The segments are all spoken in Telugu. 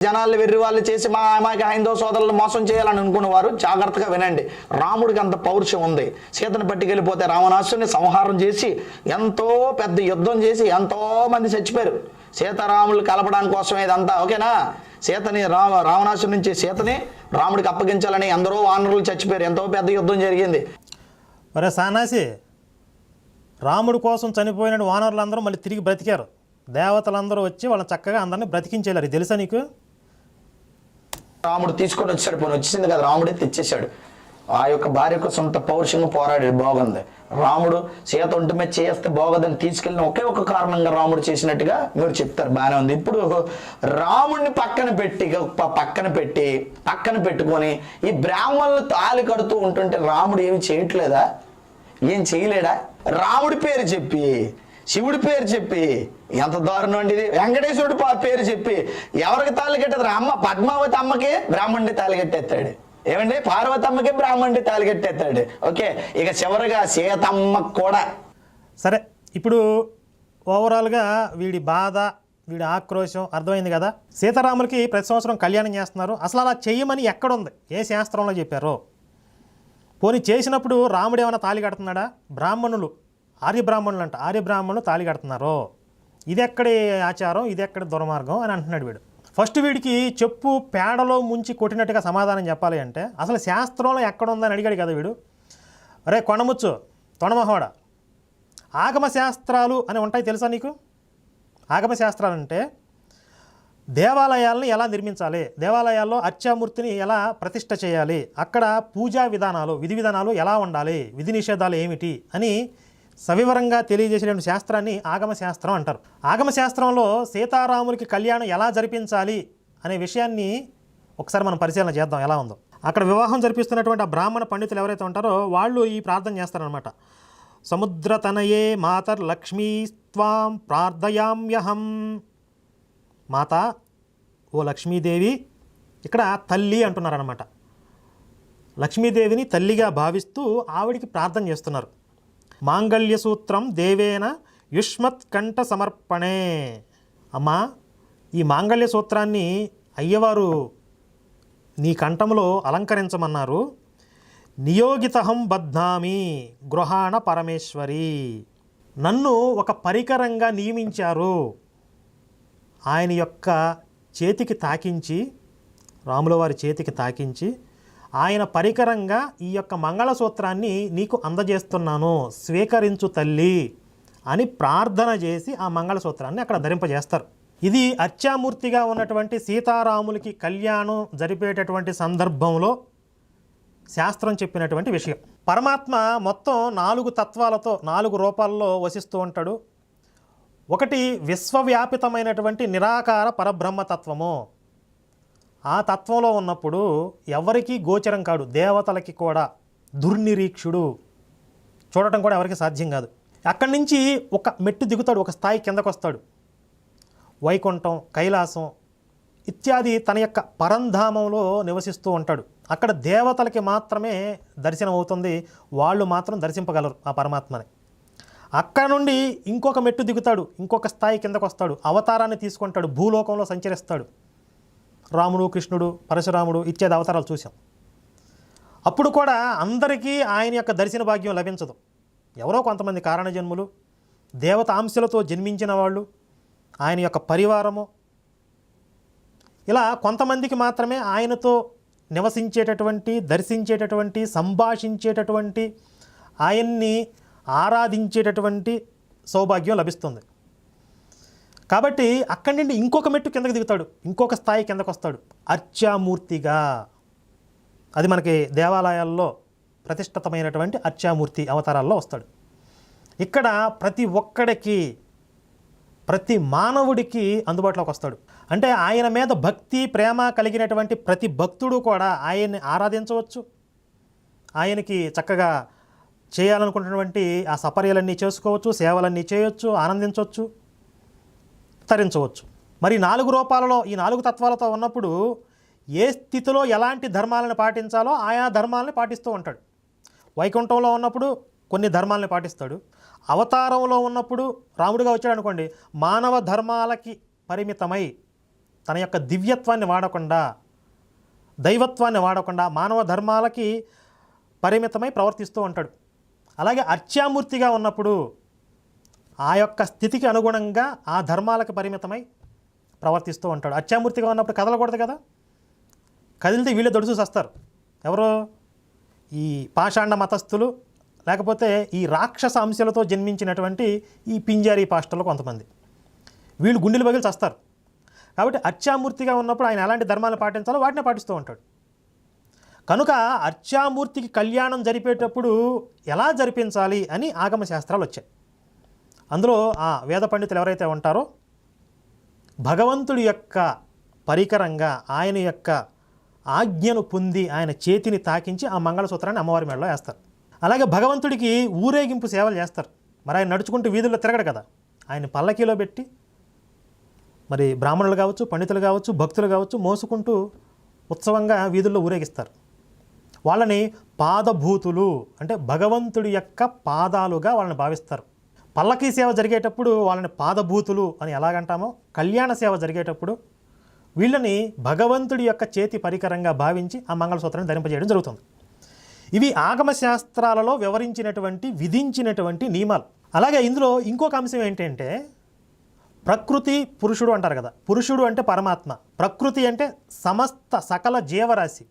జనాలు వెర్రి వాళ్ళు చేసి మాకు హైందవ సోదరులను మోసం చేయాలని అనుకునేవారు జాగ్రత్తగా వినండి. రాముడికి అంత పౌరుషం ఉంది. సీతను పట్టుకెళ్ళిపోతే రావణాసుని సంహారం చేసి ఎంతో పెద్ద యుద్ధం చేసి ఎంతో మంది చచ్చిపోయారు. సీతారాములు కలపడానికి కోసమే ఇదంతా. ఓకేనా? సీతని రావణాసుని నుంచి సీతని రాముడికి అప్పగించాలని ఎందరో వానరులు చచ్చిపోయారు. ఎంతో పెద్ద యుద్ధం జరిగింది. ఒరే సానాసి, రాముడి కోసం చనిపోయిన వానరులందరూ మళ్ళీ తిరిగి బ్రతికారు. దేవతలందరూ వచ్చి వాళ్ళని చక్కగా అందరినీ బ్రతికించేయారు. ఇది తెలుసా నీకు? రాముడు తీసుకొని వచ్చాడు, పోనీ వచ్చింది కదా, రాముడే తెచ్చేశాడు. ఆ యొక్క భార్యకు సొంత పౌరుషంగా పోరాడాడు. బాగుంది. రాముడు సీత ఒంటి మీద చేస్తే బాగోదని తీసుకెళ్ళిన ఒకే ఒక కారణంగా రాముడు చేసినట్టుగా మీరు చెప్తారు. బాగానే ఉంది. ఇప్పుడు రాముడిని పక్కన పెట్టుకొని ఈ బ్రాహ్మణులు తాళి కడుతూ ఉంటుంటే రాముడు ఏమి చేయట్లేదా? ఏం చేయలేడా? రాముడి పేరు చెప్పి, శివుడి పేరు చెప్పి, ఎంత దారుణం అండి ఇది. వెంకటేశ్వరుడు పేరు చెప్పి ఎవరికి తాళి కట్టేది? అమ్మ పద్మావతి అమ్మకి బ్రాహ్మణుడి తాళి కట్టేస్తాడు. ఏమండి? పార్వతమ్మకి బ్రాహ్మణుడి తాళి కట్టేస్తాడు. ఓకే, ఇక చివరిగా సీతమ్మకు కూడా. సరే, ఇప్పుడు ఓవరాల్గా వీడి బాధ, వీడి ఆక్రోశం అర్థమైంది కదా. సీతారాములకి ప్రతి సంవత్సరం కళ్యాణం చేస్తున్నారు. అసలు అలా చెయ్యమని ఎక్కడుంది? ఏ శాస్త్రంలో చెప్పారో? పోనీ చేసినప్పుడు రాముడు ఏమైనా తాళి కడుతున్నాడా? బ్రాహ్మణులు, ఆర్యబ్రాహ్మణులు అంట, ఆర్యబ్రాహ్మణులు తాళి కడుతున్నారు. ఇది ఎక్కడి ఆచారం, ఇది ఎక్కడి దుర్మార్గం అని అంటున్నాడు వీడు. ఫస్ట్ వీడికి చెప్పు పేడలో ముంచి కొట్టినట్టుగా సమాధానం చెప్పాలి అంటే అసలు శాస్త్రంలో ఎక్కడుందని అడిగాడు కదా వీడు. అరే కొండముచ్చు తొణమహోడ, ఆగమ శాస్త్రాలు అని ఉంటాయి తెలుసా నీకు? ఆగమ శాస్త్రాలు అంటే దేవాలయాలను ఎలా నిర్మించాలి, దేవాలయాల్లో అర్చామూర్తిని ఎలా ప్రతిష్ఠ చేయాలి, అక్కడ పూజా విధానాలు, విధి విధానాలు ఎలా ఉండాలి, విధి నిషేధాలు ఏమిటి అని సవివరంగా తెలియజేసేటువంటి శాస్త్రాన్ని ఆగమ శాస్త్రం అంటారు. ఆగమ శాస్త్రంలో సీతారాములకి కళ్యాణం ఎలా జరిపించాలి అనే విషయాన్ని ఒకసారి మనం పరిశీలన చేద్దాం ఎలా ఉందో. అక్కడ వివాహం జరిపిస్తున్నటువంటి ఆ బ్రాహ్మణ పండితులు ఎవరైతే ఉంటారో వాళ్ళు ఈ ప్రార్థన చేస్తారనమాట. సముద్రతనయే మాతర్ లక్ష్మీస్త్వాం ప్రార్థయామ్యహం. మాత, ఓ లక్ష్మీదేవి, ఇక్కడ తల్లి అంటున్నారనమాట. లక్ష్మీదేవిని తల్లిగా భావిస్తూ ఆవిడికి ప్రార్థన చేస్తున్నారు. మాంగళ్య సూత్రం దేవేన యుష్మత్ కంఠ సమర్పణే. అమ్మా, ఈ మాంగళ్య సూత్రాన్ని అయ్యవారు నీ కంఠంలో అలంకరించమన్నారు. నియోగితహం బధ్నామి గృహాణ పరమేశ్వరి. నన్ను ఒక పరికరంగా నియమించారు. ఆయన యొక్క చేతికి తాకించి, రాముల వారి చేతికి తాకించి ఆయన పరికరంగా ఈ యొక్క మంగళసూత్రాన్ని నీకు అందజేస్తున్నాను, స్వీకరించు తల్లి అని ప్రార్థన చేసి ఆ మంగళసూత్రాన్ని అక్కడ ధరింపజేస్తారు. ఇది అర్చామూర్తిగా ఉన్నటువంటి సీతారాములకి కళ్యాణం జరిపేటటువంటి సందర్భంలో శాస్త్రం చెప్పినటువంటి విషయం. పరమాత్మ మొత్తం 4 తత్వాలతో 4 రూపాల్లో వసిస్తూ ఉంటాడు. ఒకటి విశ్వవ్యాపితమైనటువంటి నిరాకార పరబ్రహ్మతత్వము. ఆ తత్వంలో ఉన్నప్పుడు ఎవరికీ గోచరం కాడు, దేవతలకి కూడా దుర్నిరీక్షుడు, చూడటం కూడా ఎవరికి సాధ్యం కాదు. అక్కడి నుంచి ఒక మెట్టు దిగుతాడు, ఒక స్థాయి కిందకు వస్తాడు. వైకుంఠం, కైలాసం ఇత్యాది తన యొక్క పరంధామంలో నివసిస్తూ ఉంటాడు. అక్కడ దేవతలకి మాత్రమే దర్శనం అవుతుంది, వాళ్ళు మాత్రం దర్శింపగలరు ఆ పరమాత్మని. అక్కడ నుండి ఇంకొక మెట్టు దిగుతాడు, ఇంకొక స్థాయి కిందకు వస్తాడు, అవతారాన్ని తీసుకుంటాడు, భూలోకంలో సంచరిస్తాడు. రాముడు, కృష్ణుడు, పరశురాముడు ఇత్యాది అవతారాలు చూసాం. అప్పుడు కూడా అందరికీ ఆయన యొక్క దర్శన భాగ్యం లభించదు. ఎవరో కొంతమంది కారణజన్ములు, దేవత అంశలతో జన్మించిన వాళ్ళు, ఆయన యొక్క పరివారము, ఇలా కొంతమందికి మాత్రమే ఆయనతో నివసించేటటువంటి, దర్శించేటటువంటి, సంభాషించేటటువంటి, ఆయన్ని ఆరాధించేటటువంటి సౌభాగ్యం లభిస్తుంది. కాబట్టి అక్కడి నుండి ఇంకొక మెట్టు కిందకి దిగుతాడు, ఇంకొక స్థాయి కిందకు వస్తాడు, అర్చామూర్తిగా. అది మనకి దేవాలయాల్లో ప్రతిష్ఠితమైనటువంటి అర్చామూర్తి అవతారాల్లో వస్తాడు. ఇక్కడ ప్రతి ఒక్కడికి, ప్రతి మానవుడికి అందుబాటులోకి వస్తాడు. అంటే ఆయన మీద భక్తి, ప్రేమ కలిగినటువంటి ప్రతి భక్తుడు కూడా ఆయన్ని ఆరాధించవచ్చు, ఆయనకి చక్కగా చేయాలనుకున్నటువంటి ఆ సపర్యలన్నీ చేసుకోవచ్చు, సేవలన్నీ చేయొచ్చు, ఆనందించవచ్చు, తరించవచ్చు. మరి 4 రూపాలలో ఈ 4 తత్వాలతో ఉన్నప్పుడు ఏ స్థితిలో ఎలాంటి ధర్మాలను పాటించాలో ఆయా ధర్మాలను పాటిస్తూ ఉంటాడు. వైకుంఠంలో ఉన్నప్పుడు కొన్ని ధర్మాలను పాటిస్తాడు. అవతారంలో ఉన్నప్పుడు రాముడిగా వచ్చాడు అనుకోండి, మానవ ధర్మాలకి పరిమితమై తన యొక్క దివ్యత్వాన్ని వాడకుండా, దైవత్వాన్ని వాడకుండా మానవ ధర్మాలకి పరిమితమై ప్రవర్తిస్తూ ఉంటాడు. అలాగే అర్చామూర్తిగా ఉన్నప్పుడు ఆ యొక్క స్థితికి అనుగుణంగా ఆ ధర్మాలకు పరిమితమై ప్రవర్తిస్తూ ఉంటాడు. అర్చామూర్తిగా ఉన్నప్పుడు కదలకూడదు కదా, కదిలితే వీళ్ళే దొడుచూ వస్తారు. ఎవరో ఈ పాషాండ మతస్థులు, లేకపోతే ఈ రాక్షస అంశాలతో జన్మించినటువంటి ఈ పింజారీ పాస్టర్లు కొంతమంది, వీళ్ళు గుండెలు పగిలి చస్తారు. కాబట్టి అర్చామూర్తిగా ఉన్నప్పుడు ఆయన ఎలాంటి ధర్మాలను పాటించాలో వాటినే పాటిస్తూ ఉంటాడు. కనుక అర్చామూర్తికి కళ్యాణం జరిపేటప్పుడు ఎలా జరిపించాలి అని ఆగమ శాస్త్రాలు వచ్చాయి. అందులో ఆ వేద పండితులు ఎవరైతే ఉంటారో భగవంతుడి యొక్క పరికరంగా ఆయన యొక్క ఆజ్ఞను పొంది ఆయన చేతిని తాకించి ఆ మంగళసూత్రాన్ని అమ్మవారి మెడలో వేస్తారు. అలాగే భగవంతుడికి ఊరేగింపు సేవలు చేస్తారు. మరి ఆయన నడుచుకుంటూ వీధుల్లో తిరగడు కదా, ఆయన పల్లకీలో పెట్టి మరి బ్రాహ్మణులు కావచ్చు, పండితులు కావచ్చు, భక్తులు కావచ్చు మోసుకుంటూ ఉత్సవంగా వీధుల్లో ఊరేగిస్తారు. వాళ్ళని పాదభూతులు అంటే భగవంతుడి యొక్క పాదాలుగా వాళ్ళని భావిస్తారు. పల్లకీ సేవ జరిగేటప్పుడు వాళ్ళని పాదభూతులు అని ఎలాగంటామో, కళ్యాణ సేవ జరిగేటప్పుడు వీళ్ళని భగవంతుడి యొక్క చేతి పరికరంగా భావించి ఆ మంగళసూత్రాన్ని ధరింపజేయడం జరుగుతుంది. ఇవి ఆగమ శాస్త్రాలలో వివరించినటువంటి, విధించినటువంటి నియమాలు. అలాగే ఇందులో ఇంకొక అంశం ఏంటంటే ప్రకృతి పురుషుడు అంటారు కదా. పురుషుడు అంటే పరమాత్మ, ప్రకృతి అంటే సమస్త సకల జీవరాశి.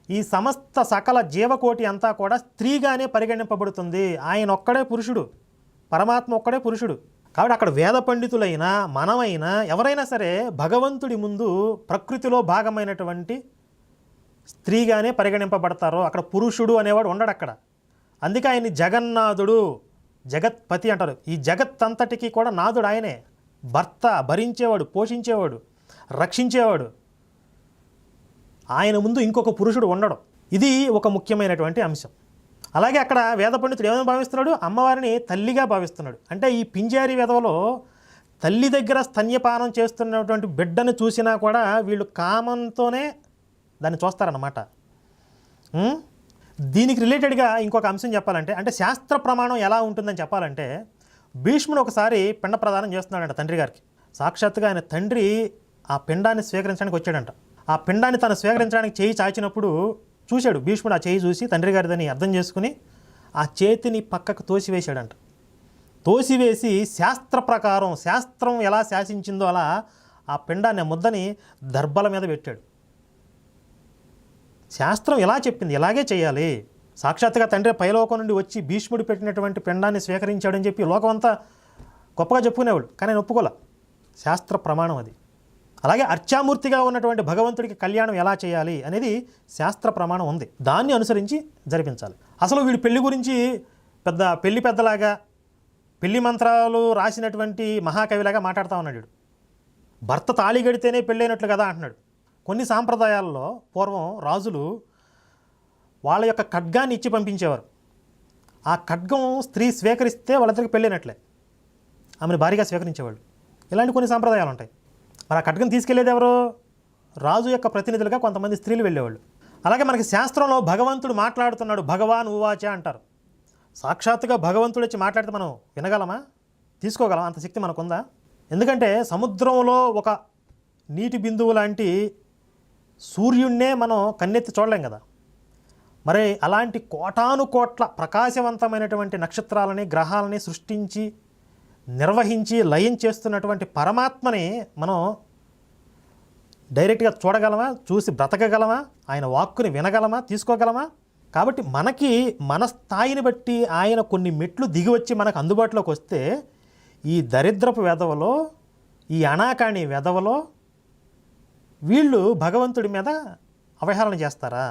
ఈ సమస్త సకల జీవకోటి అంతా కూడా స్త్రీగానే పరిగణింపబడుతుంది. ఆయన ఒక్కడే పురుషుడు, పరమాత్మ ఒక్కడే పురుషుడు. కాబట్టి అక్కడ వేద పండితులైనా మనమైనా ఎవరైనా సరే భగవంతుడి ముందు ప్రకృతిలో భాగమైనటువంటి స్త్రీగానే పరిగణింపబడతారో అక్కడ పురుషుడు అనేవాడు ఉండడు అక్కడ. అందుకే ఆయన్ని జగన్నాథుడు, జగత్పతి అంటారు. ఈ జగత్ అంతటికీ కూడా నాథుడు ఆయనే, భర్త, భరించేవాడు, పోషించేవాడు, రక్షించేవాడు. ఆయన ముందు ఇంకొక పురుషుడు ఉండడం, ఇది ఒక ముఖ్యమైనటువంటి అంశం. అలాగే అక్కడ వేద పండితుడు ఏమైనా భావిస్తున్నాడు, అమ్మవారిని తల్లిగా భావిస్తున్నాడు. అంటే ఈ పింజారి వెధవలో తల్లి దగ్గర స్తన్యపానం చేస్తున్నటువంటి బిడ్డను చూసినా కూడా వీళ్ళు కామంతోనే దాన్ని చూస్తారన్నమాట. దీనికి రిలేటెడ్గా ఇంకొక అంశం చెప్పాలంటే, అంటే శాస్త్ర ప్రమాణం ఎలా ఉంటుందని చెప్పాలంటే, భీష్ముడు ఒకసారి పిండ ప్రదానం చేస్తున్నాడంట తండ్రి గారికి. సాక్షాత్తుగా ఆయన తండ్రి ఆ పిండాన్ని స్వీకరించడానికి వచ్చాడంట. ఆ పిండాన్ని తను స్వీకరించడానికి చేయి చాచినప్పుడు చూశాడు భీష్ముడు. ఆ చేయి చూసి తండ్రి గారిదని అర్థం చేసుకుని ఆ చేతిని పక్కకు తోసివేశాడంట. తోసివేసి శాస్త్ర ప్రకారం, శాస్త్రం ఎలా శాసించిందో అలా ఆ పిండాన్ని, ముద్దని దర్భల మీద పెట్టాడు. శాస్త్రం ఎలా చెప్పింది ఇలాగే చేయాలి. సాక్షాత్తుగా తండ్రి పైలోకం నుండి వచ్చి భీష్ముడు పెట్టినటువంటి పిండాన్ని స్వీకరించాడని చెప్పి లోకం అంతా గొప్పగా చెప్పుకునేవాడు. కానీ ఆయన ఒప్పుకోలే, శాస్త్ర ప్రమాణం అది. అలాగే అర్చామూర్తిగా ఉన్నటువంటి భగవంతుడికి కళ్యాణం ఎలా చేయాలి అనేది శాస్త్ర ప్రమాణం ఉంది, దాన్ని అనుసరించి జరిపించాలి. అసలు వీడు పెళ్లి గురించి పెళ్లి పెద్దలాగా, పెళ్లి మంత్రాలు రాసినటువంటి మహాకవిలాగా మాట్లాడుతూ ఉన్నాడు. వీడు భర్త తాళి గడితేనే పెళ్ళైనట్లు కదా అంటున్నాడు. కొన్ని సాంప్రదాయాల్లో పూర్వం రాజులు వాళ్ళ యొక్క ఖడ్గాన్ని ఇచ్చి పంపించేవారు. ఆ ఖడ్గం స్త్రీ స్వీకరిస్తే వాళ్ళిద్దరికి పెళ్ళైనట్లే, ఆమెను భారీగా స్వీకరించేవాళ్ళు. ఇలాంటి కొన్ని సాంప్రదాయాలు ఉంటాయి. మరి ఆ ఖడ్గం తీసుకెళ్లేది ఎవరు? రాజు యొక్క ప్రతినిధులుగా కొంతమంది స్త్రీలు వెళ్ళేవాళ్ళు. అలాగే మనకి శాస్త్రంలో భగవంతుడు మాట్లాడుతున్నాడు, భగవాన్ ఉవాచ అంటారు. సాక్షాత్తుగా భగవంతుడు వచ్చి మాట్లాడితే మనం వినగలమా, తీసుకోగలమా? అంత శక్తి మనకుందా? ఎందుకంటే సముద్రంలో ఒక నీటి బిందువు లాంటి సూర్యుడినే మనం కన్నెత్తి చూడలేం కదా. మరి అలాంటి కోటాను కోట్ల ప్రకాశవంతమైనటువంటి నక్షత్రాలని, గ్రహాలని సృష్టించి, నిర్వహించి, లయం చేస్తున్నటువంటి పరమాత్మని మనం డైరెక్ట్గా చూడగలమా, చూసి బ్రతకగలమా, ఆయన వాక్కుని వినగలమా, తీసుకోగలమా? కాబట్టి మనకి మన స్థాయిని బట్టి ఆయన కొన్ని మెట్లు దిగి వచ్చి మనకు అందుబాటులోకి వస్తే, ఈ దరిద్రపు వెధవలో, ఈ అనాకాణి వెధవలో వీళ్ళు భగవంతుడి మీద అవహేళన చేస్తారా?